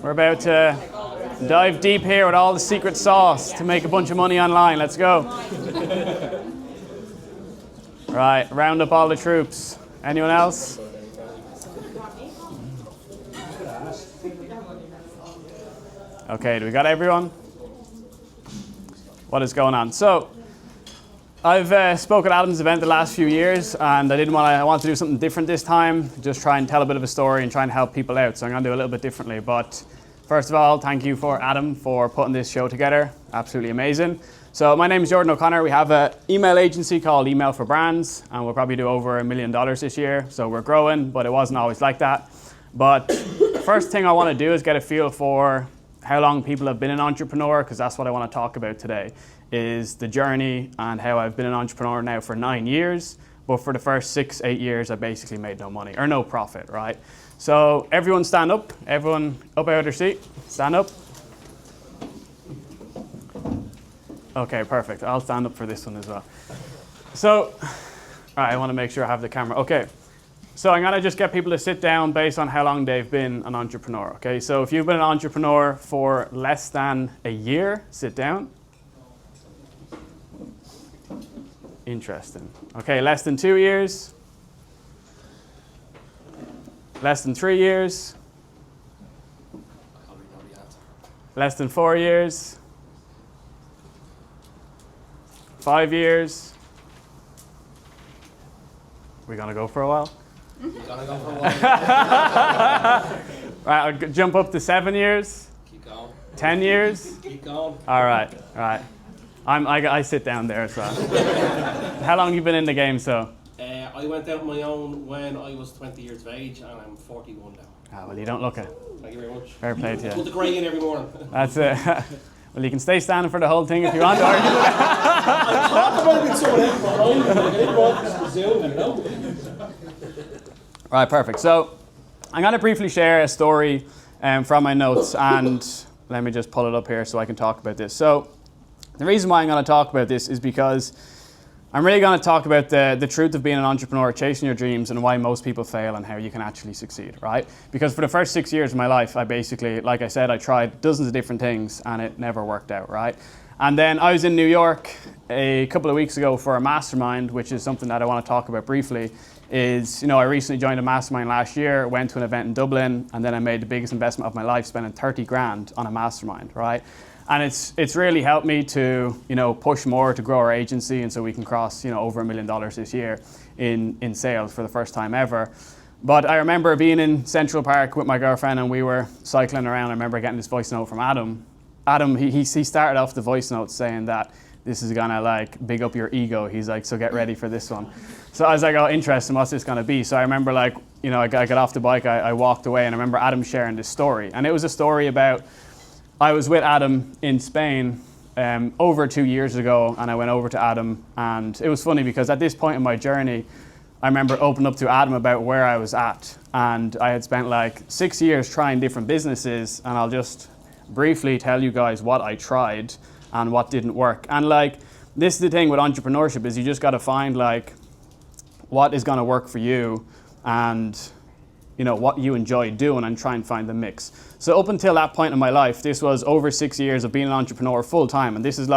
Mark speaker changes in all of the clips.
Speaker 1: We're about to dive deep here with all the secret sauce to make a bunch of money online. Let's go. Right, round up all the troops. Anyone else? Okay, do we got everyone? What is going on? So, I've spoken at Adam's event the last few years, and I wanted to do something different this time, just try and tell a bit of a story and try and help people out. So I'm going to do a little bit differently. But first of all, thank you for Adam for putting this show together. Absolutely amazing. So my name is Jordan O'Connor. We have an email agency called Email for Brands, and we'll probably do over $1 million this year. So we're growing, but it wasn't always like that. But first thing I want to do is get a feel for how long people have been an entrepreneur, because that's what I want to talk about today, is the journey and how I've been an entrepreneur now for 9 years. But for the first 6-8 years, I basically made no money or no profit, right? So everyone stand up. Everyone up out of their seat. Stand up. Okay, perfect. I'll stand up for this one as well. So, all right, I want to make sure I have the camera. Okay. So I'm going to just get people to sit down based on how long they've been an entrepreneur, okay? So if you've been an entrepreneur for less than a year, sit down. Interesting. Okay, less than 2 years. Less than 3 years. Less than 4 years. 5 years. We're going to go for a while?
Speaker 2: Gotta go for a while.
Speaker 1: Right, I'll jump up to 7 years.
Speaker 2: Keep going.
Speaker 1: 10 years.
Speaker 2: Keep going.
Speaker 1: All right. I sit down there as well. How long have you been in the game, so?
Speaker 2: I went out on my own when I was 20 years of age, and I'm 41 now.
Speaker 1: Ah, well, you don't look it.
Speaker 2: Thank you very much.
Speaker 1: Fair play to
Speaker 2: Put
Speaker 1: you.
Speaker 2: the grey in every morning.
Speaker 1: That's it. Well, you can stay standing for the whole thing if you want. Or
Speaker 2: I talked about it with someone else behind me. I didn't want this to Zoom, you know?
Speaker 1: Right, perfect. So I'm going to briefly share a story from my notes, and let me just pull it up here so I can talk about this. So the reason why I'm going to talk about this is because I'm really going to talk about the truth of being an entrepreneur, chasing your dreams, and why most people fail and how you can actually succeed, right? Because for the first 6 years of my life, I basically, like I said, I tried dozens of different things and it never worked out, right? And then I was in New York a couple of weeks ago for a Mastermind, which is something that I want to talk about briefly. I recently joined a Mastermind last year, went to an event in Dublin, and then I made the biggest investment of my life, spending 30 grand on a Mastermind, right? And it's really helped me to, push more to grow our agency, and so we can cross, over $1 million this year in sales for the first time ever. But I remember being in Central Park with my girlfriend, and we were cycling around. I remember getting this voice note from Adam. Adam, he started off the voice note saying that this is gonna big up your ego. He's like, so get ready for this one. So I was like, oh, interesting, what's this gonna be? So I remember I got off the bike, I walked away, and I remember Adam sharing this story. And it was a story about, I was with Adam in Spain over 2 years ago, and I went over to Adam, and it was funny because at this point in my journey, I remember opening up to Adam about where I was at, and I had spent 6 years trying different businesses, and I'll just briefly tell you guys what I tried and what didn't work. And this is the thing with entrepreneurship, is you just got to find what is going to work for you and what you enjoy doing, and try and find the mix. So up until that point in my life, this was over 6 years of being an entrepreneur full time, and this is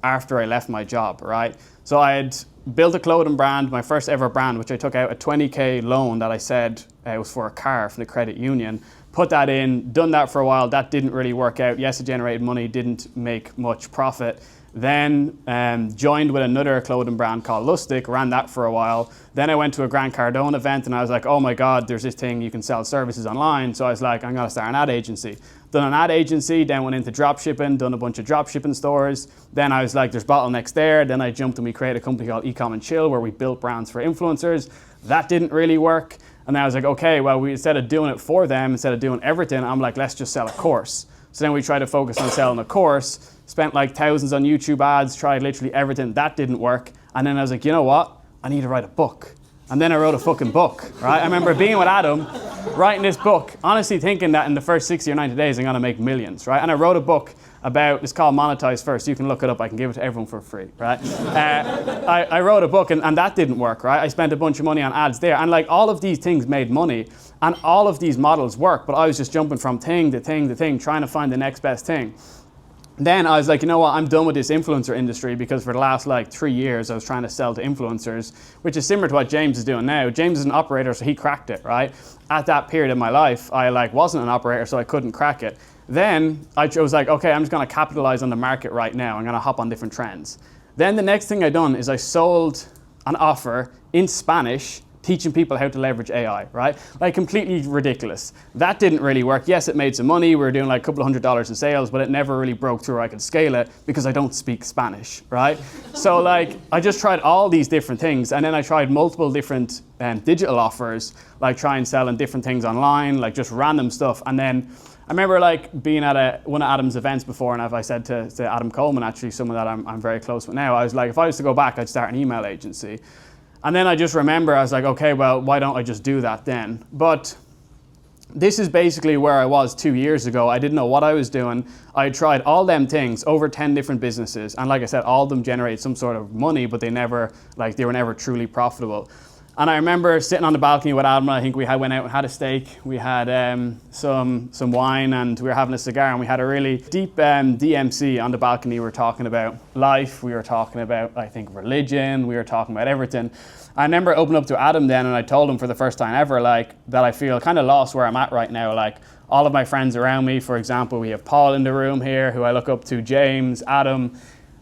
Speaker 1: after I left my job, right? So I had built a clothing brand, my first ever brand, which I took out a 20K loan that I said it was for a car from the credit union. Put that in, done that for a while, that didn't really work out. Yes, it generated money, didn't make much profit. Then joined with another clothing brand called Lustig, ran that for a while. Then I went to a Grant Cardone event, and I was like, oh my God, there's this thing, you can sell services online. So I was like, I'm gonna start an ad agency. Done an ad agency, then went into drop shipping, done a bunch of drop shipping stores. Then I was like, there's bottlenecks there. Then I jumped and we created a company called Ecom and Chill, where we built brands for influencers. That didn't really work. And then I was like, okay, well, instead of doing it for them, instead of doing everything, I'm like, let's just sell a course. So then we tried to focus on selling a course, spent thousands on YouTube ads, tried literally everything. That didn't work. And then I was like, you know what? I need to write a book. And then I wrote a fucking book, right? I remember being with Adam, writing this book, honestly thinking that in the first 60 or 90 days I'm gonna make millions, right? And I wrote a book about, it's called Monetize First. You can look it up, I can give it to everyone for free, right? I wrote a book and that didn't work, right? I spent a bunch of money on ads there, and like all of these things made money, and all of these models work, but I was just jumping from thing to thing to thing, trying to find the next best thing. Then I was like, you know what, I'm done with this influencer industry, because for the last like 3 years I was trying to sell to influencers, which is similar to what James is doing now. James is an operator, so he cracked it, right? At that period of my life, I like wasn't an operator, so I couldn't crack it. Then I was like, okay, I'm just gonna capitalize on the market right now. I'm gonna hop on different trends. Then the next thing I done is I sold an offer in Spanish teaching people how to leverage AI, right? Like completely ridiculous. That didn't really work. Yes, it made some money. We were doing like a couple $100s in sales, but it never really broke through. I could scale it because I don't speak Spanish, right? So like, I just tried all these different things, and then I tried multiple different digital offers, like try and selling different things online, like just random stuff. And then I remember like being at one of Adam's events before, and I said to Adam Coleman, actually someone that I'm very close with now, I was like, if I was to go back, I'd start an email agency. And then I just remember, I was like, okay, well, why don't I just do that then? But this is basically where I was 2 years ago. I didn't know what I was doing. I tried all them things, over 10 different businesses. And like I said, all of them generated some sort of money, but they were never truly profitable. And I remember sitting on the balcony with Adam, and I think we went out and had a steak. We had some wine, and we were having a cigar, and we had a really deep DMC on the balcony. We were talking about life. We were talking about, I think, religion. We were talking about everything. I remember opening up to Adam then, and I told him for the first time ever, like, that I feel kind of lost where I'm at right now. Like, all of my friends around me, for example, we have Paul in the room here, who I look up to, James, Adam,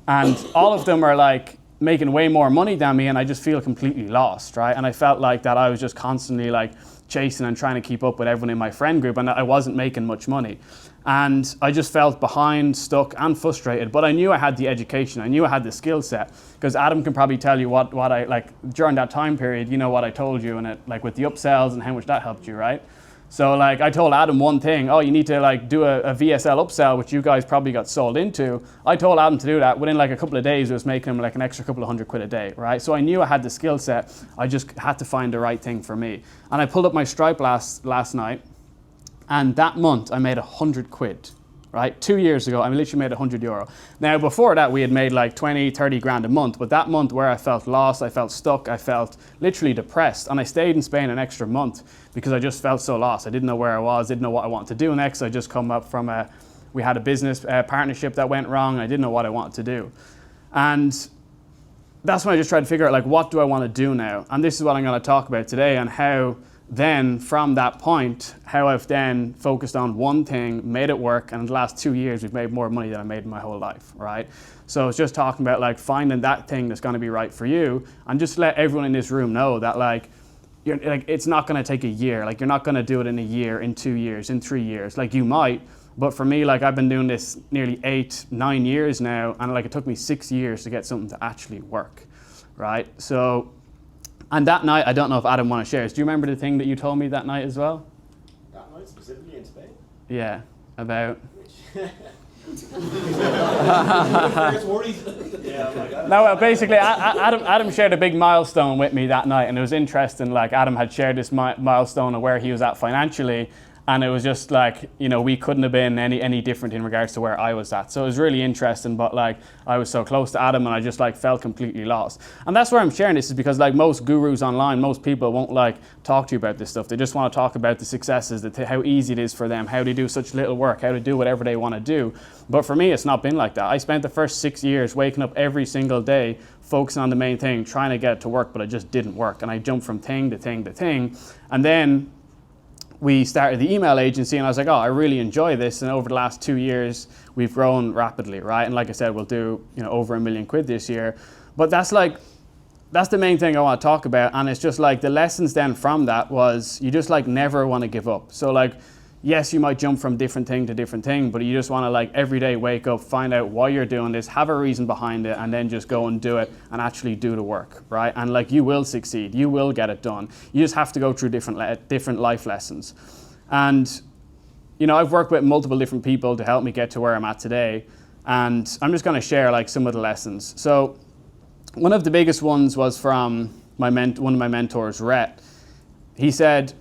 Speaker 1: and all of them are like making way more money than me, and I just feel completely lost, right? And I felt like that I was just constantly like chasing and trying to keep up with everyone in my friend group, and I wasn't making much money. And I just felt behind, stuck, and frustrated, but I knew I had the education, I knew I had the skill set, because Adam can probably tell you what I, like, during that time period, you know what I told you, and it, like with the upsells and how much that helped you, right? So like I told Adam one thing, oh, you need to like do a VSL upsell, which you guys probably got sold into. I told Adam to do that. Within like a couple of days, it was making him like an extra couple of £100 a day, right? So I knew I had the skill set. I just had to find the right thing for me. And I pulled up my Stripe last night, and that month I made £100, right? 2 years ago, I literally made €100. Now, before that, we had made like 20, 30 grand a month, but that month where I felt lost, I felt stuck, I felt literally depressed, and I stayed in Spain an extra month because I just felt so lost. I didn't know where I was, didn't know what I wanted to do next. I just come up from we had a business partnership that went wrong, and I didn't know what I wanted to do. And that's when I just tried to figure out, like, what do I want to do now? And this is what I'm going to talk about today, and how then from that point, how I've then focused on one thing, made it work, and in the last 2 years, we've made more money than I made in my whole life, right? So it's just talking about like finding that thing that's gonna be right for you, and just let everyone in this room know that like, it's not gonna take a year. Like, you're not gonna do it in a year, in 2 years, in 3 years. Like, you might, but for me, like, I've been doing this nearly 8, 9 years now, and like it took me 6 years to get something to actually work, right? So, and that night, I don't know if Adam want to share. Do you remember the thing that you told me that night as well?
Speaker 3: That night, specifically in Spain?
Speaker 1: Yeah, about... No, well, basically, Adam shared a big milestone with me that night, and it was interesting. Like, Adam had shared this milestone of where he was at financially, and it was just like, you know, we couldn't have been any different in regards to where I was at. So it was really interesting, but like, I was so close to Adam, and I just like felt completely lost. And that's where I'm sharing this, is because like most gurus online, most people won't like talk to you about this stuff. They just want to talk about the successes, how easy it is for them, how they do such little work, how to do whatever they want to do. But for me, it's not been like that. I spent the first 6 years waking up every single day, focusing on the main thing, trying to get it to work, but it just didn't work. And I jumped from thing to thing to thing. And then we started the email agency, and I was like, oh, I really enjoy this. And over the last 2 years, we've grown rapidly, right? And like I said, we'll do, you know, over £1 million this year. But that's the main thing I want to talk about. And it's just like the lessons then from that was you just like never want to give up. So like, yes, you might jump from different thing to different thing, but you just want to like every day wake up, find out why you're doing this, have a reason behind it, and then just go and do it and actually do the work, right? And like, you will succeed, you will get it done. You just have to go through different life lessons. And, you know, I've worked with multiple different people to help me get to where I'm at today. And I'm just going to share like some of the lessons. So one of the biggest ones was from one of my mentors, Rhett, he said,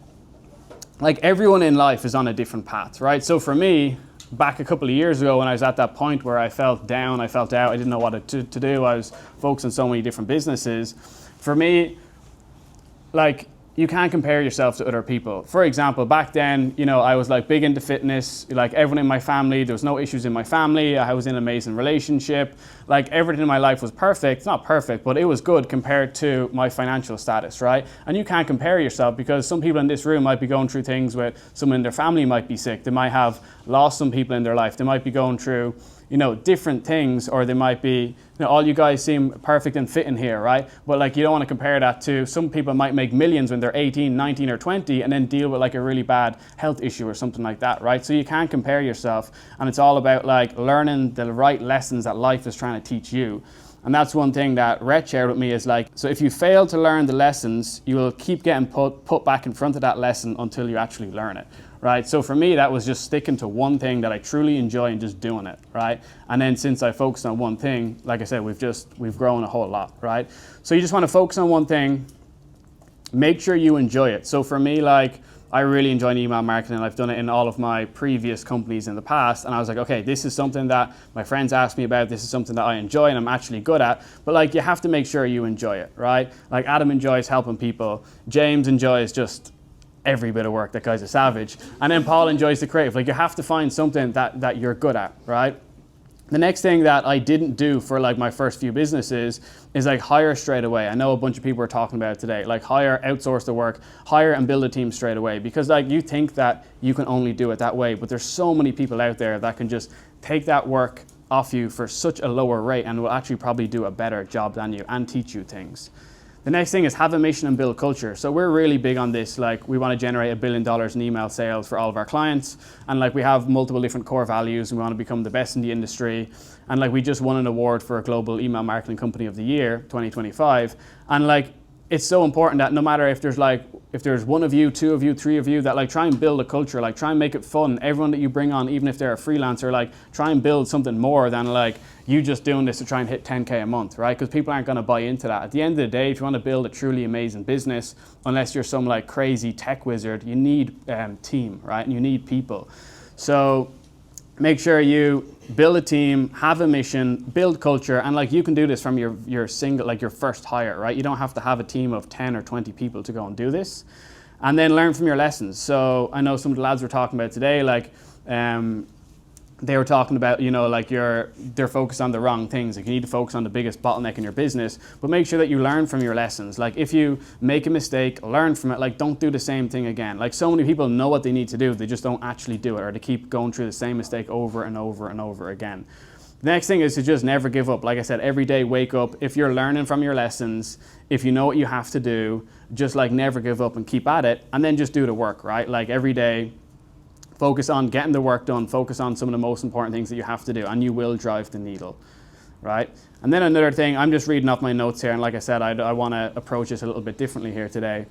Speaker 1: like, everyone in life is on a different path, right? So for me, back a couple of years ago when I was at that point where I felt down, I felt out, I didn't know what to do, I was focused on so many different businesses. For me, like, you can't compare yourself to other people. For example, back then, you know, I was like big into fitness, like everyone in my family, there was no issues in my family, I was in an amazing relationship, like everything in my life was perfect, not perfect, but it was good compared to my financial status, right? And you can't compare yourself because some people in this room might be going through things where someone in their family might be sick, they might have lost some people in their life, they might be going through, you know, different things, or they might be, you know, all you guys seem perfect and fit in here, right? But like, you don't want to compare that to, some people might make millions when they're 18, 19 or 20 and then deal with like a really bad health issue or something like that, right? So you can't compare yourself, and it's all about like learning the right lessons that life is trying to teach you. And that's one thing that Rhett shared with me is like, so if you fail to learn the lessons, you will keep getting put back in front of that lesson until you actually learn it. Right, so for me, that was just sticking to one thing that I truly enjoy and just doing it, right? And then since I focused on one thing, like I said, we've grown a whole lot, right? So you just want to focus on one thing, make sure you enjoy it. So for me, like, I really enjoy email marketing. I've done it in all of my previous companies in the past, and I was like, okay, this is something that my friends ask me about, this is something that I enjoy and I'm actually good at, but like, you have to make sure you enjoy it, right? Like, Adam enjoys helping people, James enjoys just every bit of work, that guy's a savage. And then Paul enjoys the creative. Like, you have to find something that you're good at, right? The next thing that I didn't do for like my first few businesses is like hire straight away. I know a bunch of people are talking about it today, like hire, outsource the work, hire and build a team straight away, because like you think that you can only do it that way, but there's so many people out there that can just take that work off you for such a lower rate and will actually probably do a better job than you and teach you things. The next thing is have a mission and build culture. So we're really big on this. Like, we want to generate $1 billion in email sales for all of our clients. And like, we have multiple different core values. We want to become the best in the industry. And like, we just won an award for a Global Email Marketing Company of the Year, 2025. And like, it's so important that no matter if there's one of you, two of you, three of you, that like try and build a culture, like try and make it fun. Everyone that you bring on, even if they're a freelancer, like try and build something more than like you just doing this to try and hit 10K a month, right? Because people aren't going to buy into that. At the end of the day, if you want to build a truly amazing business, unless you're some like crazy tech wizard, you need team, right? And you need people. So make sure you build a team, have a mission, build culture, and like you can do this from your single, like your first hire, right? You don't have to have a team of 10 or 20 people to go and do this. And then learn from your lessons. So I know some of the lads were talking about today, like they were talking about, you know, like they're focused on the wrong things. Like, you need to focus on the biggest bottleneck in your business, but make sure that you learn from your lessons. Like, if you make a mistake, learn from it. Like, don't do the same thing again. Like, so many people know what they need to do, they just don't actually do it, or they keep going through the same mistake over and over and over again. The next thing is to just never give up. Like I said, every day wake up. If you're learning from your lessons, if you know what you have to do, just like never give up and keep at it, and then just do the work, right? Like, every day, focus on getting the work done, focus on some of the most important things that you have to do, and you will drive the needle, right? And then another thing, I'm just reading off my notes here, and like I said, I want to approach this a little bit differently here today.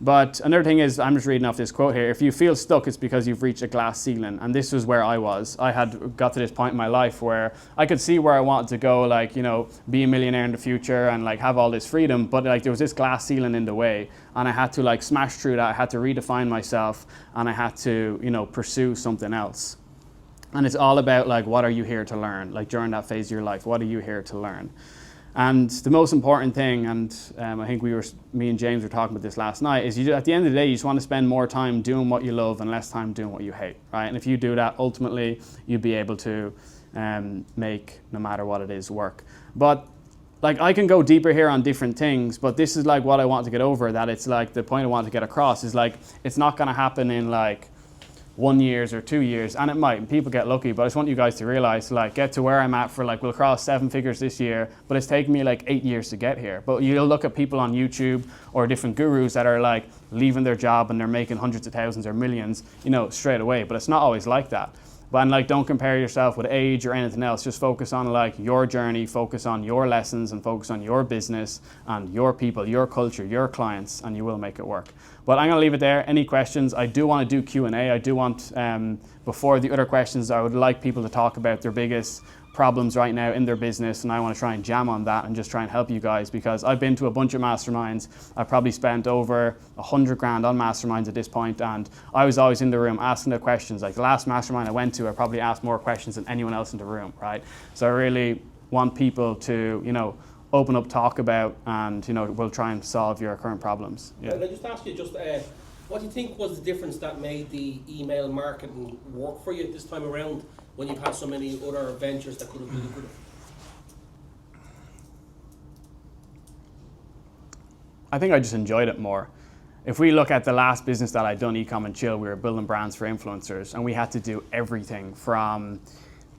Speaker 1: But another thing is, I'm just reading off this quote here, if you feel stuck, it's because you've reached a glass ceiling. And this was where I was. I had got to this point in my life where I could see where I wanted to go, like, you know, be a millionaire in the future and like have all this freedom, but like there was this glass ceiling in the way, and I had to like smash through that. I had to redefine myself, and I had to, you know, pursue something else. And it's all about like, what are you here to learn? Like, during that phase of your life, what are you here to learn? And the most important thing, and I think me and James were talking about this last night, is at the end of the day, you just want to spend more time doing what you love and less time doing what you hate, right? And if you do that, ultimately, you'll be able to make, no matter what it is, work. But like, I can go deeper here on different things, but this is like what I want to get over, that it's like the point I want to get across is like, it's not going to happen in like 1 year or 2 years, and it might, and people get lucky, but I just want you guys to realize, like, get to where I'm at for like, we'll cross 7 figures this year, but it's taken me like 8 years to get here. But you'll look at people on YouTube or different gurus that are like leaving their job and they're making hundreds of thousands or millions, you know, straight away, but it's not always like that. But like, don't compare yourself with age or anything else. Just focus on like your journey, focus on your lessons, and focus on your business and your people, your culture, your clients, and you will make it work. But I'm going to leave it there. Any questions? I do want to do Q&A. I do want, before the other questions, I would like people to talk about their biggest problems right now in their business, and I want to try and jam on that and just try and help you guys, because I've been to a bunch of masterminds. I've probably spent over 100 grand on masterminds at this point, and I was always in the room asking the questions. Like the last mastermind I went to, I probably asked more questions than anyone else in the room, right? So I really want people to, you know, open up, talk about, and, you know, we'll try and solve your current problems. Yeah.
Speaker 4: Can I just ask you, what do you think was the difference that made the email marketing work for you this time around, when you've had so many other ventures that could have been good?
Speaker 1: I think I just enjoyed it more. If we look at the last business that I'd done, Ecom and Chill, we were building brands for influencers, and we had to do everything from,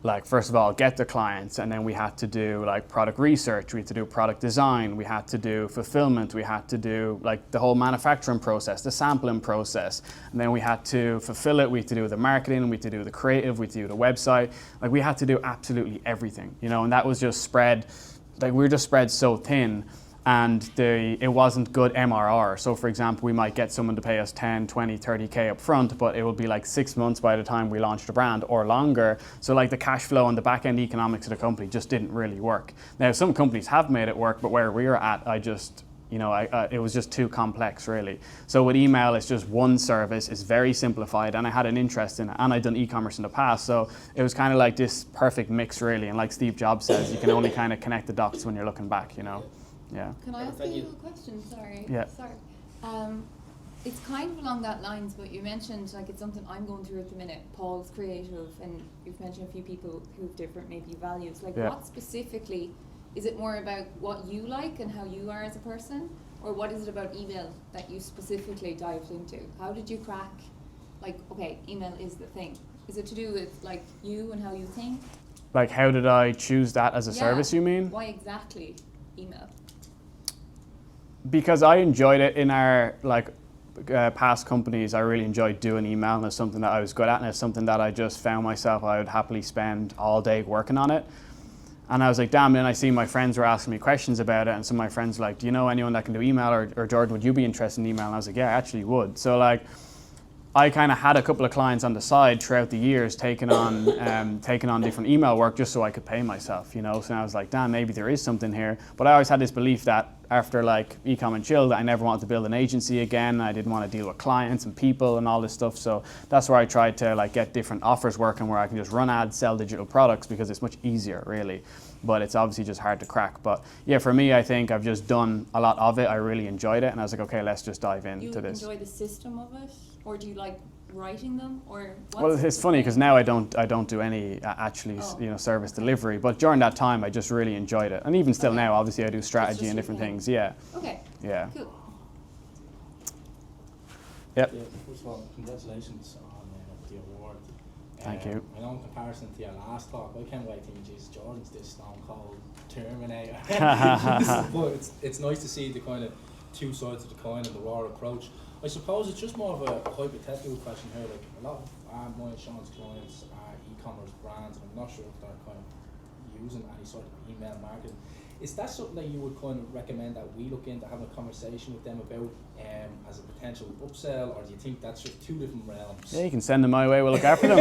Speaker 1: like, first of all, get the clients, and then we had to do like product research, we had to do product design, we had to do fulfillment, we had to do like the whole manufacturing process, the sampling process, and then we had to fulfill it, we had to do the marketing, we had to do the creative, we had to do the website. Like, we had to do absolutely everything, you know, and that was just spread, like, we were just spread so thin. And it wasn't good MRR. So for example, we might get someone to pay us 10, 20, 30K up front, but it will be like 6 months by the time we launched the brand, or longer. So like the cash flow and the back end economics of the company just didn't really work. Now, some companies have made it work, but where we were at, it was just too complex, really. So with email, it's just one service, it's very simplified, and I had an interest in it, and I'd done e-commerce in the past, so it was kind of like this perfect mix, really. And like Steve Jobs says, you can only kind of connect the dots when you're looking back, you know. Yeah.
Speaker 5: Can I ask you a question? Sorry.
Speaker 1: Yeah.
Speaker 5: Sorry. It's kind of along that lines, but you mentioned, like, it's something I'm going through at the minute. Paul's creative, and you've mentioned a few people who have different maybe values. Like, what specifically, is it more about what you like and how you are as a person, or what is it about email that you specifically dived into? How did you crack, like, okay, email is the thing? Is it to do with like you and how you think?
Speaker 1: Like, how did I choose that as a service, you mean?
Speaker 5: Why exactly email?
Speaker 1: Because I enjoyed it in our past companies. I really enjoyed doing email, and it's something that I was good at, and it's something that I just found myself, I would happily spend all day working on it. And I was like, damn, then I see my friends were asking me questions about it, and some of my friends were like, do you know anyone that can do email, or Jordan, would you be interested in email? And I was like, yeah, I actually would. So like, I kind of had a couple of clients on the side throughout the years taking on different email work just so I could pay myself, you know. So I was like, damn, maybe there is something here. But I always had this belief that after like Ecom and Chill, that I never wanted to build an agency again. I didn't want to deal with clients and people and all this stuff. So that's where I tried to like get different offers working where I can just run ads, sell digital products, because it's much easier, really. But it's obviously just hard to crack. But yeah, for me, I think I've just done a lot of it. I really enjoyed it, and I was like, okay, let's just dive into this.
Speaker 5: You enjoy the system of it, or do you like writing them, or
Speaker 1: well, it's funny because now I don't do any service delivery, but during that time I just really enjoyed it, and even still now, obviously I do strategy and different things. Yeah.
Speaker 5: Okay.
Speaker 1: Yeah.
Speaker 5: Cool.
Speaker 1: Yep.
Speaker 2: Yeah, first of all, congratulations on the award.
Speaker 1: Thank you.
Speaker 2: I know in comparison to your last talk, I can't wait thinking, Jesus, Jordan's this stone cold Terminator. But it's nice to see the kind of two sides of the coin and the raw approach. I suppose it's just more of a hypothetical question here. Like, a lot of my insurance clients are e-commerce brands, and I'm not sure if they're kind of using any sort of email marketing. Is that something that you would kind of recommend that we look into having a conversation with them about as a potential upsell, or do you think that's just two different realms?
Speaker 1: Yeah, you can send them my way, we'll look after them.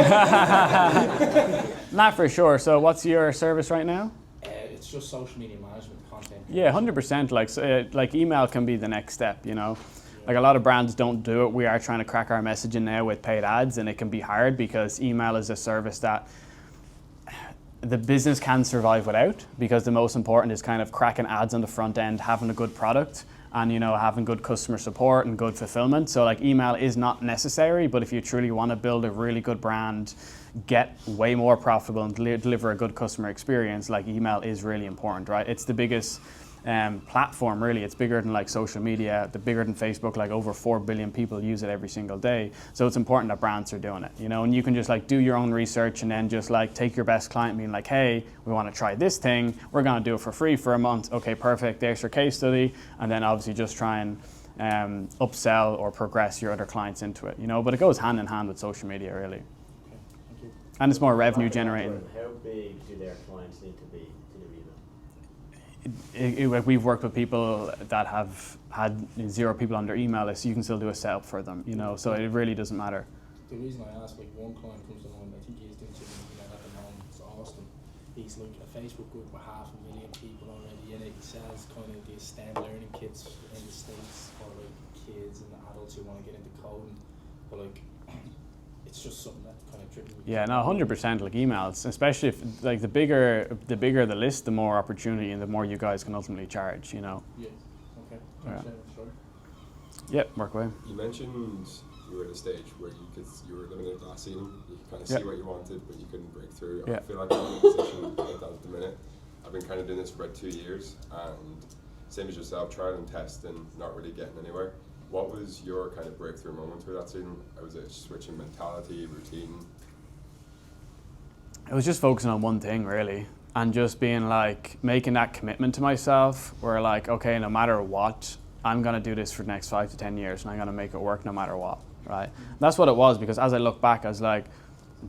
Speaker 1: Not for sure. So what's your service right now?
Speaker 2: It's just social media management content.
Speaker 1: Yeah, 100%. Like email can be the next step, you know. Like, a lot of brands don't do it. We are trying to crack our messaging now with paid ads, and it can be hard because email is a service that the business can survive without, because the most important is kind of cracking ads on the front end, having a good product, and, you know, having good customer support and good fulfillment. So like, email is not necessary, but if you truly want to build a really good brand, get way more profitable, and deliver a good customer experience, like, email is really important, right? It's the biggest platform, really. It's bigger than like social media, bigger than Facebook. Like, over 4 billion people use it every single day. So it's important that brands are doing it, you know, and you can just like do your own research, and then just like take your best client being like, hey, we want to try this thing, we're going to do it for free for a month. Okay, perfect, there's your case study. And then obviously just try and upsell or progress your other clients into it, you know. But it goes hand in hand with social media, really.
Speaker 2: Okay, thank you.
Speaker 1: And it's more revenue generating.
Speaker 3: How big do their clients need to be to do email?
Speaker 1: like we've worked with people that have had 0 people on their email list, you can still do a setup for them, you know, so it really doesn't matter.
Speaker 2: The reason I asked, like one client comes to mind, I think he's doing something at the moment, it's Austin. He's like a Facebook group with 500,000 people already in it. He sells kind of the STEM learning kits in the States for like kids and adults who want to get into coding, but like it's just something that's kind of tricky.
Speaker 1: Yeah, no, 100%. Like emails, especially if like the bigger the list, the more opportunity and the more you guys can ultimately charge. You know.
Speaker 2: Yeah. Okay.
Speaker 1: Yeah.
Speaker 2: Sure.
Speaker 1: Yep, work away.
Speaker 6: You mentioned you were at a stage where you were living in a glass ceiling. You could kind of see what you wanted, but you couldn't break through.
Speaker 1: Yeah.
Speaker 6: I feel like I'm in a position like that at the minute. I've been kind of doing this for about 2 years, and same as yourself, trial and test and not really getting anywhere. What was your kind of breakthrough moment through that season? Was it switching mentality, routine?
Speaker 1: It was just focusing on one thing really, and just being like making that commitment to myself. Where like, okay, no matter what, I'm gonna do this for the next 5 to 10 years, and I'm gonna make it work no matter what. Right? And that's what it was, because as I look back, I was like,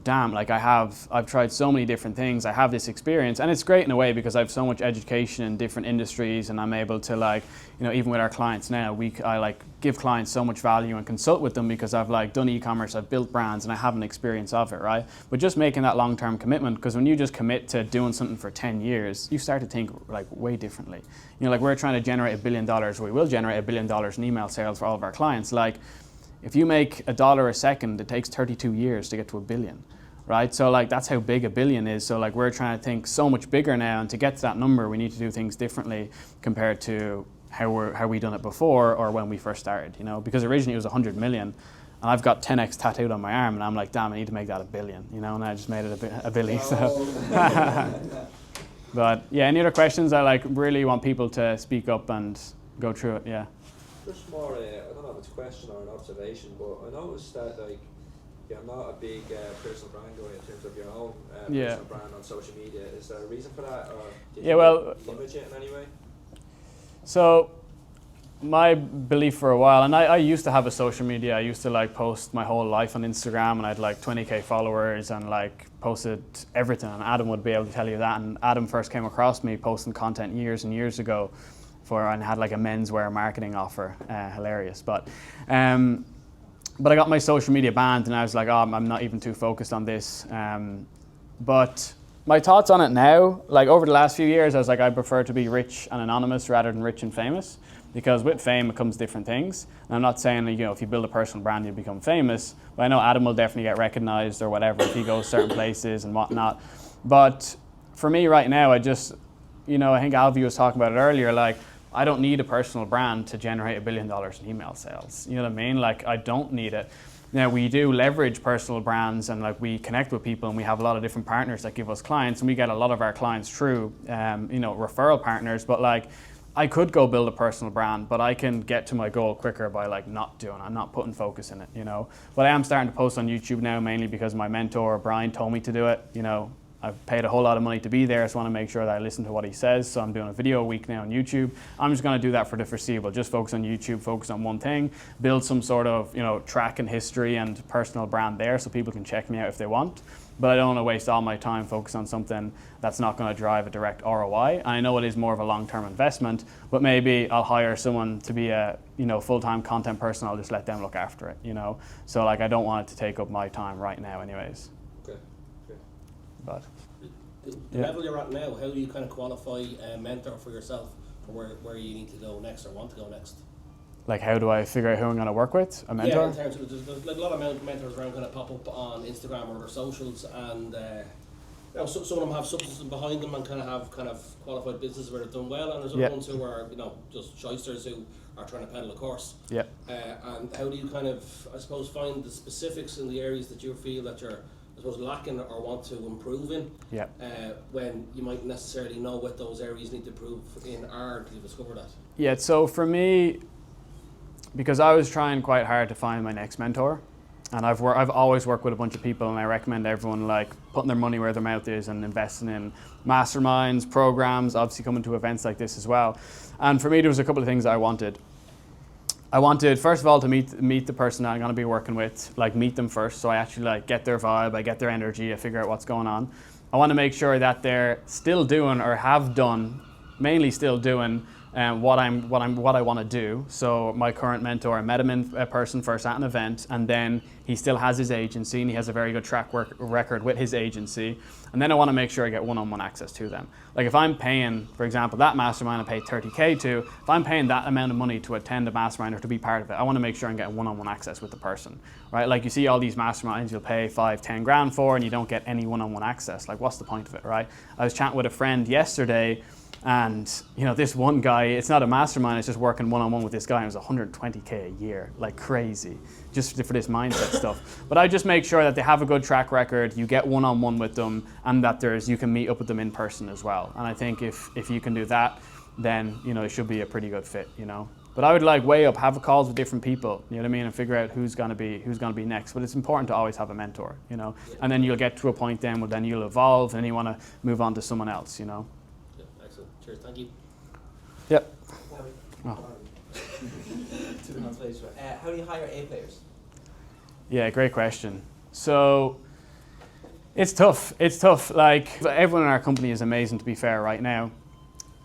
Speaker 1: damn, like I've tried so many different things. I have this experience, and it's great in a way because I have so much education in different industries, and I'm able to like, you know, even with our clients now, I like give clients so much value and consult with them because I've like done e-commerce, I've built brands, and I have an experience of it, right? But just making that long-term commitment, because when you just commit to doing something for 10 years, you start to think like way differently. You know, like we're trying to generate $1 billion, or we will generate $1 billion in email sales for all of our clients. Like, if you make $1 a second, it takes 32 years to get to $1 billion, right? So like that's how big $1 billion is. So like we're trying to think so much bigger now, and to get to that number, we need to do things differently compared to how we done it before or when we first started. You know, because originally it was 100 million, and I've got 10x tattooed on my arm, and I'm like, damn, I need to make that $1 billion. You know, and I just made it a billion. So. But yeah, any other questions? I like really want people to speak up and go through it. Yeah.
Speaker 7: Just more, I don't know if it's a question or an observation, but I noticed that like you're not a big personal brand guy in terms of your own personal brand on social media. Is there a reason for that, or did you image it in any way?
Speaker 1: So my belief for a while, and I used to have a social media. I used to like post my whole life on Instagram, and I had like 20k followers and like posted everything. And Adam would be able to tell you that. And Adam first came across me posting content years and years ago. And had like a menswear marketing offer, hilarious. But I got my social media banned, and I was like, oh, I'm not even too focused on this. But my thoughts on it now, like over the last few years, I was like, I prefer to be rich and anonymous rather than rich and famous, because with fame it comes different things. And I'm not saying, you know, if you build a personal brand, you become famous. But I know Adam will definitely get recognized or whatever if he goes certain places and whatnot. But for me right now, I just, you know, I think Alvy was talking about it earlier, like, I don't need a personal brand to generate $1 billion in email sales. You know what I mean? Like, I don't need it. Now, we do leverage personal brands, and like we connect with people, and we have a lot of different partners that give us clients, and we get a lot of our clients through, you know, referral partners. But like, I could go build a personal brand, but I can get to my goal quicker by like not doing it. I'm not putting focus in it, you know. But I am starting to post on YouTube now, mainly because my mentor, Brian, told me to do it, you know. I've paid a whole lot of money to be there, so I want to make sure that I listen to what he says. So I'm doing a video a week now on YouTube. I'm just going to do that for the foreseeable. Just focus on YouTube, focus on one thing, build some sort of, you know, track and history and personal brand there so people can check me out if they want. But I don't want to waste all my time focused on something that's not going to drive a direct ROI. And I know it is more of a long-term investment, but maybe I'll hire someone to be a, you know, full-time content person. I'll just let them look after it, you know. So like, I don't want it to take up my time right now anyways.
Speaker 7: Okay.
Speaker 1: But
Speaker 4: the level you're at now, how do you kind of qualify a mentor for yourself, or where you need to go next or want to go next?
Speaker 1: Like, how do I figure out who I'm going to work with? A mentor?
Speaker 4: Yeah, in terms of there's like a lot of mentors around kind of pop up on Instagram or their socials, and you know, some of them have substance behind them and kind of qualified businesses where they've done well, and there's other ones who are, you know, just shysters who are trying to peddle a course. Yeah. And how do you kind of, I suppose, find the specifics in the areas that you feel that you're, I suppose, lacking or want to improve in? Yeah. When you might necessarily know what those areas need to improve in are until you discover that. Yeah. So for me, because I was trying quite hard to find my next mentor, and I've always worked with a bunch of people, and I recommend everyone like putting their money where their mouth is and investing in masterminds, programs, obviously coming to events like this as well. And for me, there was a couple of things that I wanted. I wanted, first of all, to meet the person that I'm going to be working with, like meet them first, so I actually like get their vibe, I get their energy, I figure out what's going on. I want to make sure that they're still doing or have done
Speaker 1: mainly still doing what I want to do. So my current mentor, I met him in person first at an event, and then he still has his agency, and he has a very good track record with his agency. And then I want to make sure I get one-on-one access to them. Like if I'm paying, for example, that mastermind I pay $30K to, if I'm paying that amount of money to attend a mastermind or to be part of it, I want to make sure I'm getting one-on-one access with the person, right? Like you see all these masterminds you'll pay 5-10 grand for, and you don't get any one-on-one access. Like what's the point of it, right? I was chatting with a friend yesterday, and this one guy, it's not a mastermind, it's just working one-on-one with this guy, and it was $120K a year, like crazy, just for this mindset stuff. But I just make sure that they have a good track record, you get one-on-one with them, and that you can meet up with them in person as well. And I think if you can do that, then it should be a pretty good fit, But I would weigh up, have calls with different people, you know what I mean, and figure out who's gonna be next. But it's important to always have a mentor, And then you'll get to a point then you'll evolve, and you want to move on to someone else,
Speaker 4: Yeah, excellent. Cheers. Thank you.
Speaker 1: Yep.
Speaker 8: To the next page. How do you hire A players?
Speaker 1: Yeah, great question. So it's tough. Like everyone in our company is amazing, to be fair, right now.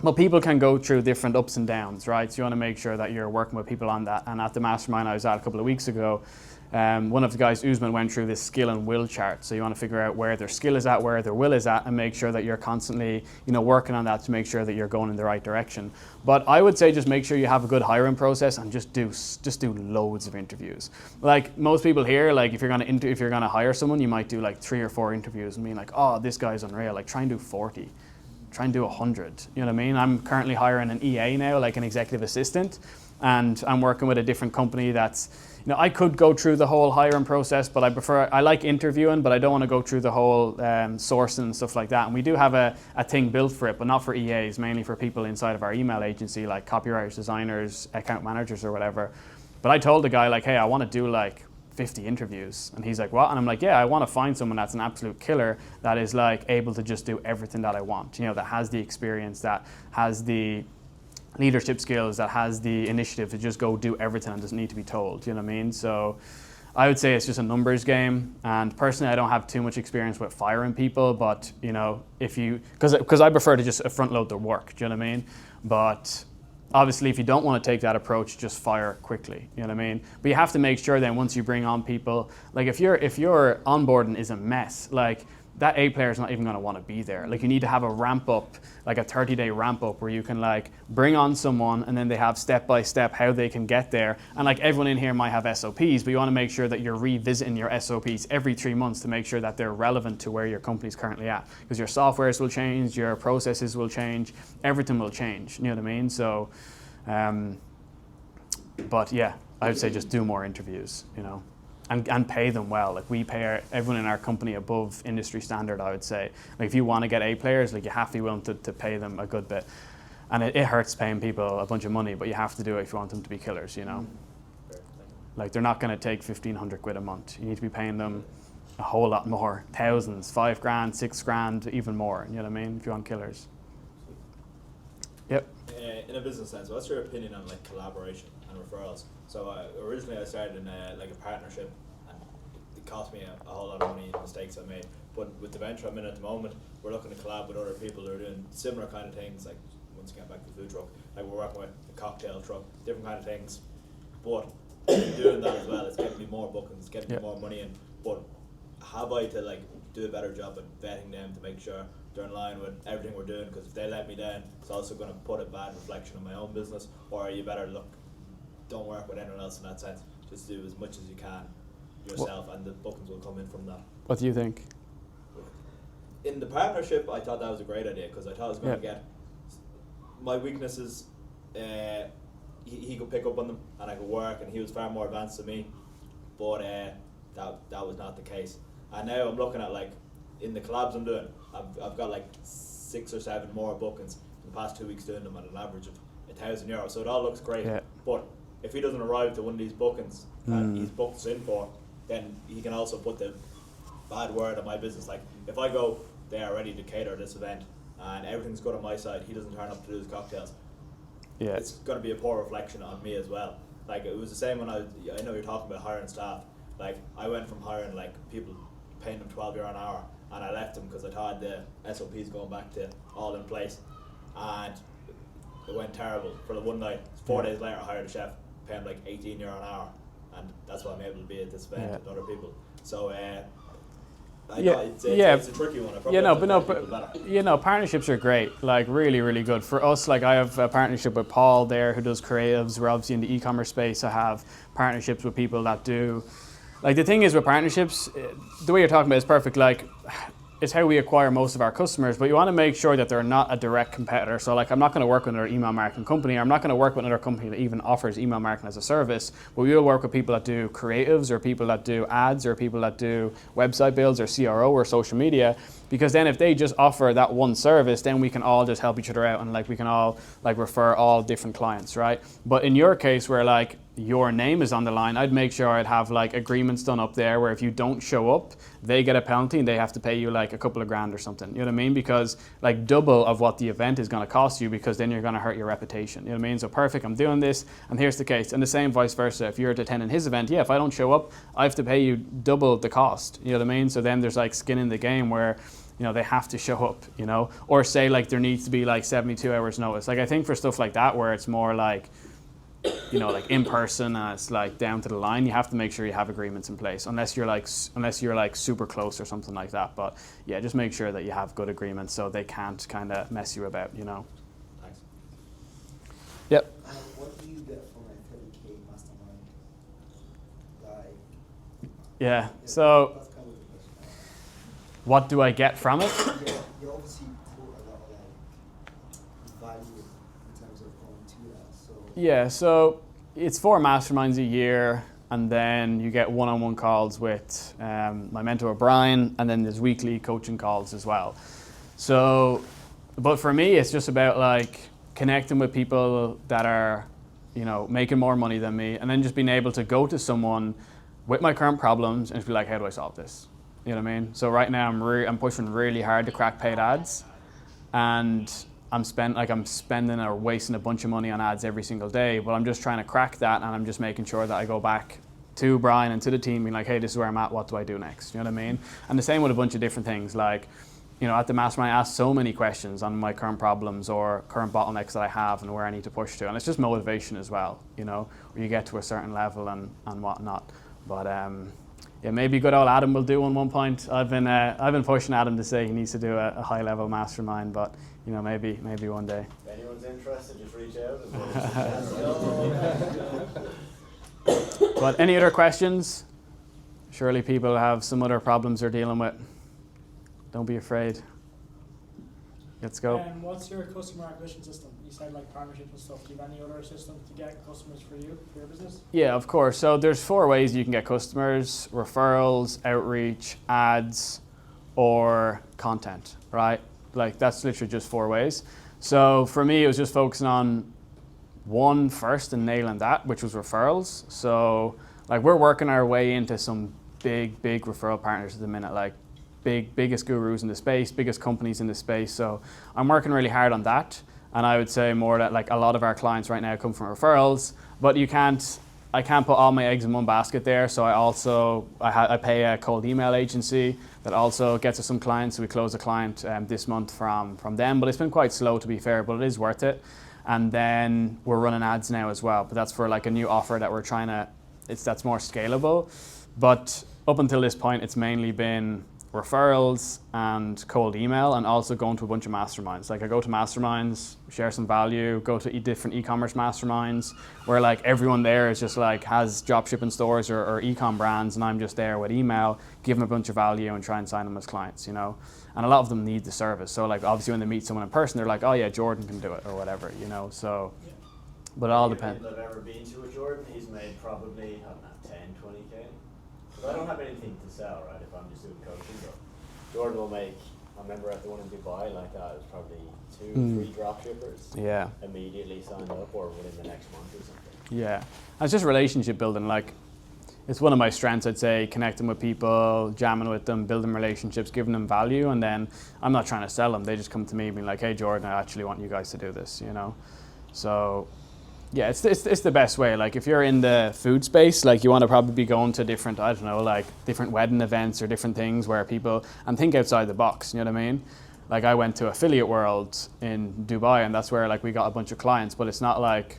Speaker 1: But people can go through different ups and downs, right? So you want to make sure that you're working with people on that. And at the mastermind I was at a couple of weeks ago, one of the guys, Usman, went through this skill and will chart. So you want to figure out where their skill is at, where their will is at, and make sure that you're constantly, working on that to make sure that you're going in the right direction. But I would say just make sure you have a good hiring process and just do loads of interviews. Like most people here, like if you're gonna hire someone, you might do like 3 or 4 interviews and be like, oh, this guy's unreal. Like try and do 40. Try and do 100, you know what I mean? I'm currently hiring an EA now, like an executive assistant, and I'm working with a different company that's, I could go through the whole hiring process, but I like interviewing, but I don't want to go through the whole sourcing and stuff like that. And we do have a thing built for it, but not for EAs, mainly for people inside of our email agency, like copywriters, designers, account managers or whatever. But I told the guy hey, I want to do 50 interviews. And he's like, what? And I'm like, yeah, I want to find someone that's an absolute killer that is able to just do everything that I want, that has the experience, that has the leadership skills, that has the initiative to just go do everything and doesn't need to be told, you know what I mean? So I would say it's just a numbers game. And personally, I don't have too much experience with firing people, but because I prefer to just front load the work, do you know what I mean? But obviously, if you don't want to take that approach, just fire quickly, you know what I mean? But you have to make sure then once you bring on people, if your onboarding is a mess, that A player is not even going to want to be there. You need to have a ramp up, a 30-day ramp up where you can bring on someone and then they have step by step how they can get there. And everyone in here might have SOPs, but you want to make sure that you're revisiting your SOPs every 3 months to make sure that they're relevant to where your company's currently at. Because your softwares will change, your processes will change, everything will change, you know what I mean? So, but yeah, I would say just do more interviews, and pay them well. We pay everyone in our company above industry standard, I would say. If you want to get A players, you have to be willing to pay them a good bit. And it hurts paying people a bunch of money, but you have to do it if you want them to be killers, They're not going to take 1,500 quid a month. You need to be paying them a whole lot more, thousands, 5 grand, 6 grand, even more, you know what I mean, if you want killers. Yep.
Speaker 9: In a business sense, what's your opinion on collaboration and referrals? So originally I started in a partnership, and it cost me a whole lot of money and mistakes I made. But with the venture I'm in at the moment, we're looking to collab with other people who are doing similar kind of things. Once again back to the food truck, we're working with a cocktail truck, different kind of things. But in doing that as well, it's getting me more bookings, getting me more money in. But have I to do a better job at vetting them to make sure they're in line with everything we're doing? Because if they let me down, it's also going to put a bad reflection on my own business. Or are you better don't work with anyone else in that sense, just do as much as you can yourself, and the bookings will come in from that.
Speaker 1: What do you think?
Speaker 9: In the partnership, I thought that was a great idea, because I thought I was going to get my weaknesses, he could pick up on them and I could work, and he was far more advanced than me, but that was not the case. And now I'm looking at in the collabs I'm doing, I've got 6 or 7 more bookings in the past 2 weeks doing them at an average of €1,000. So it all looks great. Yeah. But if he doesn't arrive to one of these bookings and he's booked us in for, then he can also put the bad word on my business. If I go, they are ready to cater this event and everything's good on my side, he doesn't turn up to do his cocktails. Yeah. It's going to be a poor reflection on me as well. It was the same when I know you're talking about hiring staff. I went from hiring people paying them €12 an hour, and I left them because I thought the SOPs going back to all in place. And it went terrible for the one night. 4 days later, I hired a chef, paying like €18 an hour, and that's what I'm able to be at this event with other people. So it's a tricky one. I probably
Speaker 1: partnerships are great. Like really, really good for us. Like I have a partnership with Paul there who does creatives. We're obviously in the e-commerce space. I have partnerships with people that do. Like the thing is with partnerships, the way you're talking about is perfect. Like it's how we acquire most of our customers, but you want to make sure that they're not a direct competitor. So like I'm not going to work with another email marketing company, or I'm not going to work with another company that even offers email marketing as a service, but we will work with people that do creatives or people that do ads or people that do website builds or CRO or social media, because then if they just offer that one service, then we can all just help each other out and like we can all like refer all different clients, right? But in your case where like your name is on the line, I'd make sure I'd have like agreements done up there where if you don't show up, they get a penalty and they have to pay you like a couple of grand or something. You know what I mean? Because like double of what the event is going to cost you, because then you're going to hurt your reputation. You know what I mean? So perfect, I'm doing this and here's the case. And the same vice versa. If you're attending his event, if I don't show up, I have to pay you double the cost. You know what I mean? So then there's like skin in the game where they have to show up, or say like there needs to be like 72 hours notice. Like I think for stuff like that where it's more like, like in person and it's like down to the line, you have to make sure you have agreements in place, unless you're like super close or something like that. But yeah, just make sure that you have good agreements so they can't kind of mess you about,
Speaker 9: Thanks.
Speaker 1: Yep.
Speaker 8: What do you get from a 30K mastermind?
Speaker 1: Yeah, so
Speaker 8: That's kind of the question.
Speaker 1: what do I get from it?
Speaker 8: Yeah, you obviously put a lot of value in terms of going to that. So
Speaker 1: Yeah, so it's 4 masterminds a year, and then you get one-on-one calls with my mentor Brian, and then there's weekly coaching calls as well. So, but for me, it's just about like connecting with people that are, making more money than me, and then just being able to go to someone with my current problems and just be like, how do I solve this? You know what I mean? So right now I'm pushing really hard to crack paid ads, and I'm spending or wasting a bunch of money on ads every single day, but I'm just trying to crack that, and I'm just making sure that I go back to Brian and to the team being like, hey, this is where I'm at, what do I do next? You know what I mean? And the same with a bunch of different things, like, at the Mastermind I ask so many questions on my current problems or current bottlenecks that I have and where I need to push to, and it's just motivation as well, where you get to a certain level and whatnot. But yeah, maybe good old Adam will do one point. I've been pushing Adam to say he needs to do a high level mastermind, but maybe one day.
Speaker 3: If anyone's interested, just reach out.
Speaker 1: But any other questions? Surely people have some other problems they're dealing with. Don't be afraid. Let's go.
Speaker 10: What's your customer acquisition system? You said like partnerships and stuff. Do you have any other systems to get customers for your business?
Speaker 1: Yeah, of course. So there's 4 ways you can get customers: referrals, outreach, ads, or content, right? Like that's literally just 4 ways. So for me, it was just focusing on one first and nailing that, which was referrals. So like we're working our way into some big referral partners at the minute, like biggest gurus in the space, biggest companies in the space. So I'm working really hard on that. And I would say more that like a lot of our clients right now come from referrals, but I can't put all my eggs in one basket there. So I pay a cold email agency that also gets us some clients. So we closed a client this month from them, but it's been quite slow to be fair, but it is worth it. And then we're running ads now as well, but that's for like a new offer that we're that's more scalable. But up until this point, it's mainly been referrals and cold email, and also going to a bunch of masterminds. Like I go to masterminds, share some value, go to different e-commerce masterminds where like everyone there is just like has dropshipping stores or e-com brands, and I'm just there with email, give them a bunch of value and try and sign them as clients, And a lot of them need the service. So like obviously when they meet someone in person, they're like, oh yeah, Jordan can do it or whatever, So, but it all depends.
Speaker 3: I've ever been to a Jordan, he's made probably, 10, 20K. Because I don't have anything to sell, right, if I'm just doing coaching, but Jordan will make, I remember at the one in Dubai like that, it was probably 2, 3 drop shippers.
Speaker 1: Yeah.
Speaker 3: Immediately signed up or within the next month or something.
Speaker 1: Yeah. And it's just relationship building. Like it's one of my strengths, I'd say, connecting with people, jamming with them, building relationships, giving them value, and then I'm not trying to sell them. They just come to me being like, hey Jordan, I actually want you guys to do this, So yeah, it's the best way. Like if you're in the food space, like you want to probably be going to different, different wedding events or different things where people, and think outside the box, you know what I mean? like I went to Affiliate World in Dubai, and that's where like we got a bunch of clients, but it's not like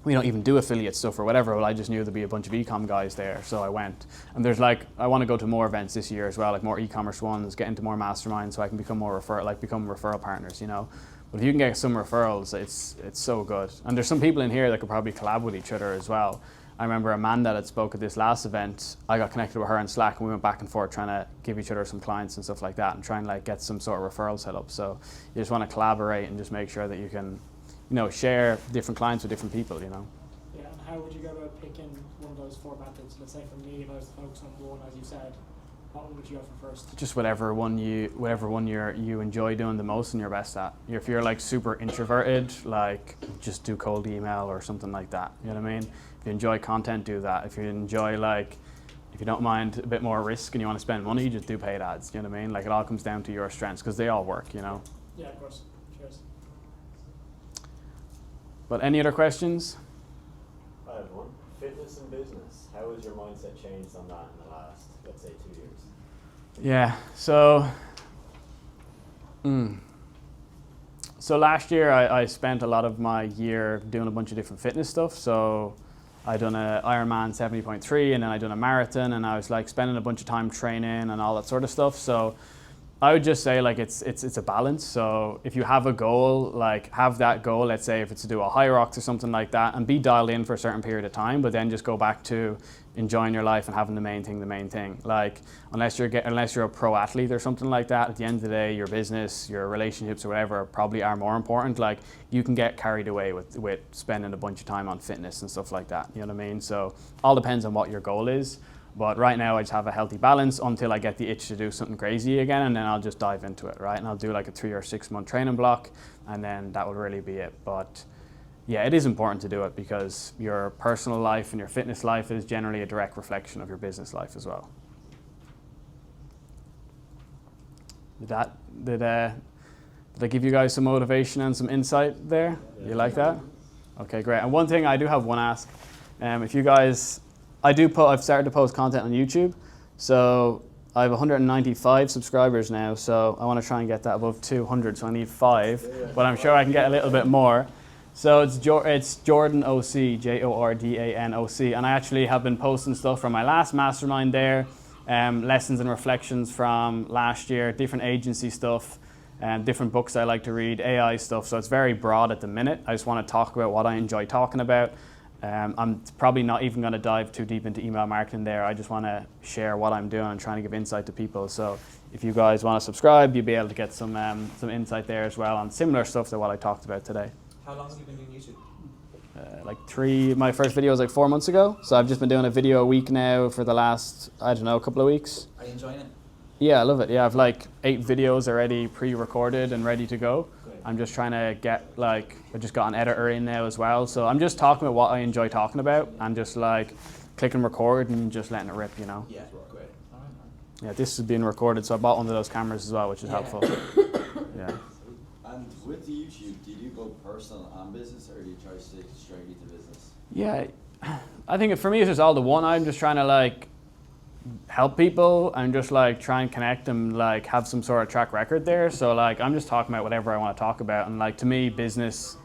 Speaker 1: we don't even do affiliate stuff or whatever. Well, I just knew there'd be a bunch of e-com guys there, so I went. And there's like, I want to go to more events this year as well, like more e-commerce ones, get into more Mastermind, so I can become more become referral partners, you know. But if you can get some referrals, it's so good. And there's some people in here that could probably collab with each other as well. I remember Amanda that spoke at this last event. I got connected with her in Slack, and we went back and forth trying to give each other some clients and stuff like that, and trying to like get some sort of referral set up. So you just want to collaborate and just make sure that you can, you know, share different clients with different people, you know.
Speaker 10: Yeah, and how would you go about picking one of those 4 methods? Let's say for me, if I was to focus on one, as you said, what would you go for first?
Speaker 1: Just whatever one you enjoy doing the most and you're best at. If you're like super introverted, like just do cold email or something like that. You know what I mean? If you enjoy content, do that. If you enjoy like, if you don't mind a bit more risk and you want to spend money, just do paid ads. You know what I mean? Like it all comes down to your strengths because they all work. You know.
Speaker 10: Yeah, of course. Cheers.
Speaker 1: But any other questions?
Speaker 3: I have one. Fitness and business. How has your mindset changed on that in the last, let's say, 2 years?
Speaker 1: Yeah. So last year I spent a lot of my year doing a bunch of different fitness stuff. So I done a Ironman 70.3, and then I done a marathon, and I was like spending a bunch of time training and all that sort of stuff. So I would just say like it's a balance. So if you have a goal, like have that goal, let's say if it's to do a high rocks or something like that, and be dialed in for a certain period of time, but then just go back to enjoying your life and having the main thing. Like unless you're a pro athlete or something like that, at the end of the day, your business, your relationships or whatever probably are more important. Like you can get carried away with spending a bunch of time on fitness and stuff like that. You know what I mean? So all depends on what your goal is. But right now I just have a healthy balance until I get the itch to do something crazy again, and then I'll just dive into it, right? And I'll do like a 3 or 6 month training block, and then that would really be it. But yeah, it is important to do it because your personal life and your fitness life is generally a direct reflection of your business life as well. Did I give you guys some motivation and some insight there? Yeah. You like that? Okay, great. And one thing I do have one ask. If you guys, I've started to post content on YouTube. So I have 195 subscribers now. So I want to try and get that above 200. So I need 5, but I'm sure I can get a little bit more. So it's Jordan OC, JORDANOC, and I actually have been posting stuff from my last mastermind there, lessons and reflections from last year, different agency stuff, different books I like to read, AI stuff. So it's very broad at the minute. I just want to talk about what I enjoy talking about. I'm probably not even going to dive too deep into email marketing there. I just want to share what I'm doing and trying to give insight to people. So if you guys want to subscribe, you'll be able to get some insight there as well on similar stuff to what I talked about today.
Speaker 7: How long have you been doing YouTube?
Speaker 1: My first video was like 4 months ago. So I've just been doing a video a week now for the last, I don't know, a couple of weeks.
Speaker 7: Are you enjoying it?
Speaker 1: Yeah, I love it. Yeah, I've like 8 videos already pre-recorded and ready to go.
Speaker 7: Great.
Speaker 1: I'm just trying to get I just got an editor in now as well. So I'm just talking about what I enjoy talking about and just like clicking record and just letting it rip, you know.
Speaker 7: Yeah, great. All right, man.
Speaker 1: Yeah, this is being recorded, so I bought one of those cameras as well, which is helpful. Yeah.
Speaker 11: And with the YouTube, do you go personal and business, or do you try to stick straight into business?
Speaker 1: Yeah, I think for me it's just all the one. I'm just trying to like help people and just like try and connect and like have some sort of track record there. So like I'm just talking about whatever I want to talk about, and like to me business,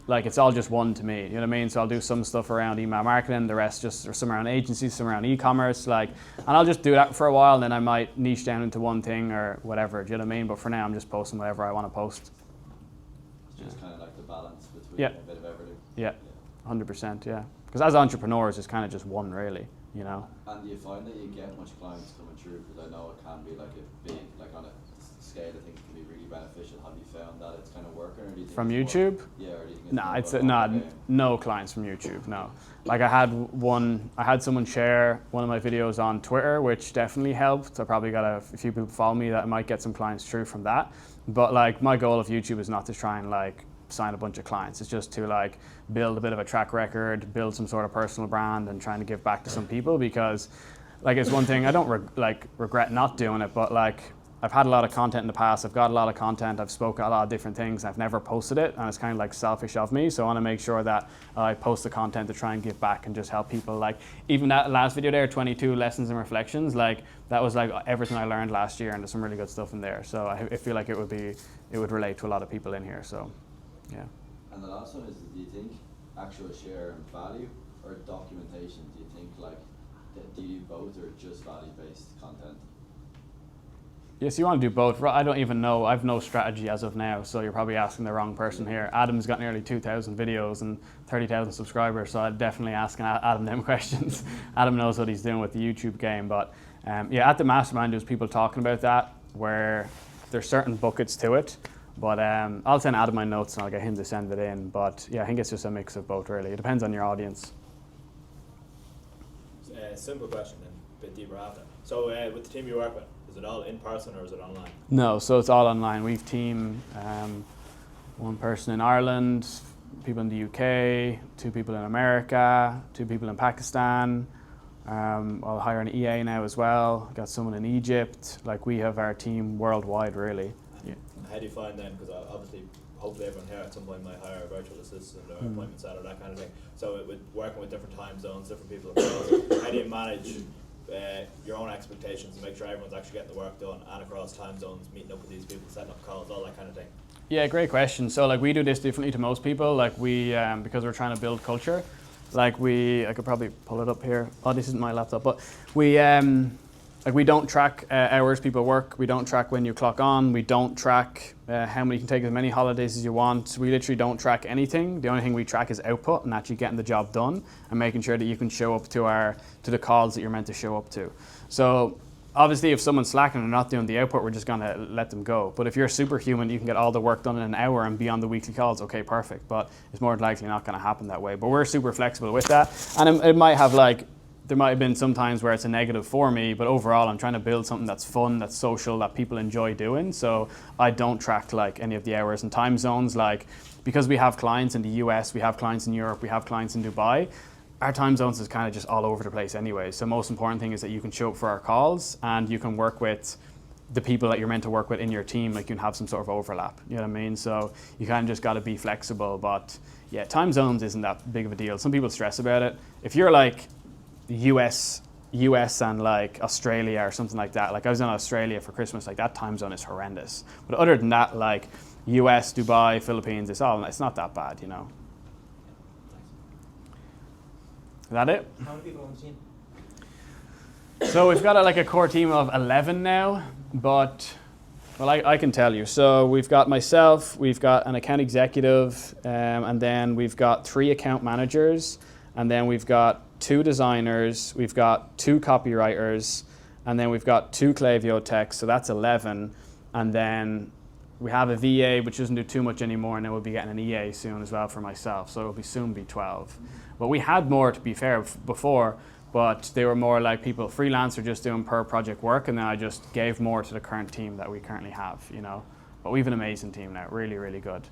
Speaker 1: like it's all just one to me, you know what I mean? So I'll do some stuff around email marketing, the rest just some around agencies, some around e-commerce, like, and I'll just do that for a while and then I might niche down into one thing or whatever, do you know what I mean? But for now I'm just posting whatever I want to post.
Speaker 11: It's just kind of like the balance between
Speaker 1: Yeah.
Speaker 11: a bit of everything.
Speaker 1: Yeah, 100%, yeah. Because as entrepreneurs, it's kind of just one really, you know?
Speaker 11: And do you find that you get much clients coming through? Because I know it can be like a big, like on a scale, I think it can be really beneficial. Have you found that it's kind of working, or do you think
Speaker 1: From
Speaker 11: it's
Speaker 1: YouTube?
Speaker 11: More, yeah, or do you think
Speaker 1: Nah,
Speaker 11: it's
Speaker 1: it's
Speaker 11: more
Speaker 1: not.
Speaker 11: about the game?
Speaker 1: No clients from YouTube. No. Like I had someone share one of my videos on Twitter, which definitely helped. I probably got a few people follow me that I might get some clients through from that. But like my goal of YouTube is not to try and like sign a bunch of clients. It's just to like build a bit of a track record, build some sort of personal brand, and trying to give back to some people, because like it's one thing I don't regret not doing it, but like I've had a lot of content in the past, I've got a lot of content, I've spoken a lot of different things, I've never posted it, and it's kind of like selfish of me, so I want to make sure that I post the content to try and give back and just help people. Like even that last video there, 22 lessons and reflections, like that was like everything I learned last year, and there's some really good stuff in there, so I feel like it would relate to a lot of people in here, so yeah.
Speaker 11: And the last one is, do you think actual share and value or documentation? Do you think like, do you do both or just value-based content?
Speaker 1: Yes, you want to do both. I don't even know. I've no strategy as of now, so you're probably asking the wrong person here. Adam's got nearly 2,000 videos and 30,000 subscribers, so I'd definitely ask Adam them questions. Adam knows what he's doing with the YouTube game, but yeah, at the Mastermind there's people talking about that, where there's certain buckets to it, but I'll send Adam my notes and I'll get him to send it in, but yeah, I think it's just a mix of both really. It depends on your audience.
Speaker 3: Simple question and a bit deeper after. So with the team you work with, is it all in person or is it online?
Speaker 1: No, so it's all online. We've team, one person in Ireland, people in the UK, 2 people in America, 2 people in Pakistan. I'll hire an EA now as well. Got someone in Egypt. Like we have our team worldwide really. Yeah.
Speaker 3: How do you find then? Because obviously, hopefully everyone here at some point might hire a virtual assistant or appointment setter, that kind of thing. So with working with different time zones, different people across, how do you manage your own expectations and make sure everyone's actually getting the work done and across time zones, meeting up with these people, setting up calls, all that kind of thing?
Speaker 1: Yeah, great question. So like we do this differently to most people. Like we, because we're trying to build culture, like I could probably pull it up here. Oh, this isn't my laptop, but we, like we don't track hours people work. We don't track when you clock on. We don't track how many you can take as many holidays as you want. We literally don't track anything. The only thing we track is output and actually getting the job done and making sure that you can show up to the calls that you're meant to show up to. So obviously if someone's slacking and not doing the output, we're just gonna let them go. But if you're superhuman, you can get all the work done in an hour and be on the weekly calls, okay, perfect. But it's more likely not gonna happen that way. But we're super flexible with that. And it might have like, there might have been some times where it's a negative for me, but overall I'm trying to build something that's fun, that's social, that people enjoy doing. So I don't track like any of the hours and time zones. Like because we have clients in the US, we have clients in Europe, we have clients in Dubai, our time zones is kind of just all over the place anyway. So most important thing is that you can show up for our calls and you can work with the people that you're meant to work with in your team. Like you can have some sort of overlap, you know what I mean? So you kind of just got to be flexible, but yeah, time zones isn't that big of a deal. Some people stress about it. If you're like US and like Australia or something like that. Like I was in Australia for Christmas, like that time zone is horrendous. But other than that, like US, Dubai, Philippines, it's not that bad, you know. Is that it?
Speaker 9: How many people on the team?
Speaker 1: So we've got like a core team of 11 now, but well, I can tell you. So we've got myself, we've got an account executive, and then we've got 3 account managers, and then we've got 2 designers, we've got 2 copywriters, and then we've got 2 Klaviyo techs, so that's 11. And then we have a VA, which doesn't do too much anymore, and then we'll be getting an EA soon as well for myself, so it'll soon be 12. But we had more, to be fair, before, but they were more like people, freelancer, just doing per project work, and then I just gave more to the current team that we currently have, you know. But we have an amazing team now, really, really good.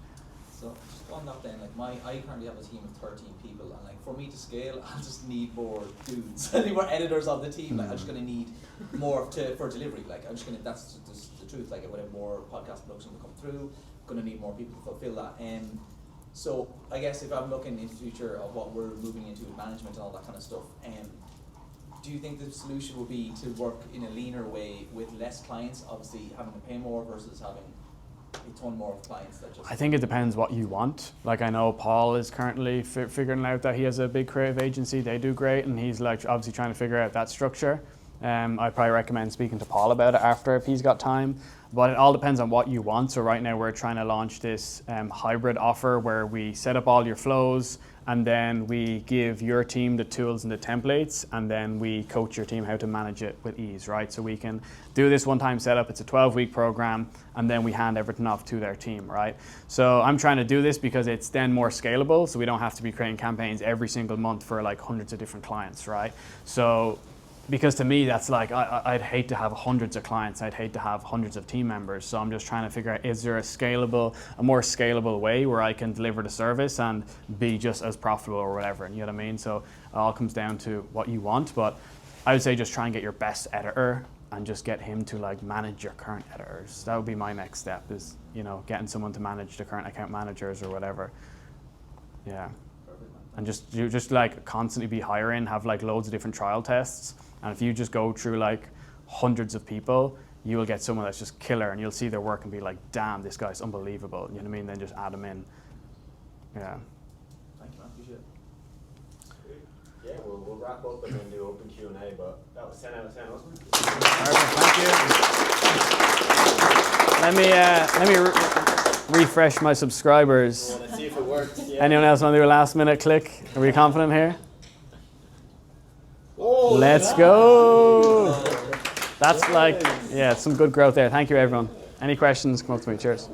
Speaker 12: So just on that then, like I currently have a team of 13 people, and like for me to scale, I just need more dudes. I need more editors on the team. Like I'm just gonna need more for delivery. Like I'm just gonna, that's just the truth. Like whenever more podcast production will come through, I'm gonna need more people to fulfill that. So I guess if I'm looking into the future of what we're moving into with management and all that kind of stuff, do you think the solution will be to work in a leaner way with less clients, obviously having to pay more versus having a ton more of clients that just...
Speaker 1: I think it depends what you want. Like I know Paul is currently figuring out that he has a big creative agency, they do great, and he's like obviously trying to figure out that structure. I'd probably recommend speaking to Paul about it after if he's got time. But it all depends on what you want. So right now we're trying to launch this hybrid offer where we set up all your flows and then we give your team the tools and the templates and then we coach your team how to manage it with ease, right? So we can do this one-time setup. It's a 12-week program and then we hand everything off to their team, right? So I'm trying to do this because it's then more scalable so we don't have to be creating campaigns every single month for like hundreds of different clients, right? So because to me, that's like, I'd hate to have hundreds of clients. I'd hate to have hundreds of team members. So I'm just trying to figure out, is there a more scalable way where I can deliver the service and be just as profitable or whatever, you know what I mean? So it all comes down to what you want, but I would say just try and get your best editor and just get him to like manage your current editors. That would be my next step, is, you know, getting someone to manage the current account managers or whatever. Yeah. And just like constantly be hiring, have like loads of different trial tests. And if you just go through like hundreds of people, you will get someone that's just killer, and you'll see their work and be like, damn, this guy's unbelievable. You know what I mean? Then just add them in. Yeah.
Speaker 12: Thank you, man. Appreciate it.
Speaker 3: Yeah, we'll wrap up and then do open Q&A, but that was 10 out of 10, wasn't it?
Speaker 1: Perfect, thank you. Let me refresh my subscribers.
Speaker 3: Well, let's see if it works. Yeah.
Speaker 1: Anyone else want to do a last minute click? Are we confident here?
Speaker 3: Oh,
Speaker 1: Let's go. That's like, yeah, some good growth there. Thank you, everyone. Any questions, come up to me. Cheers.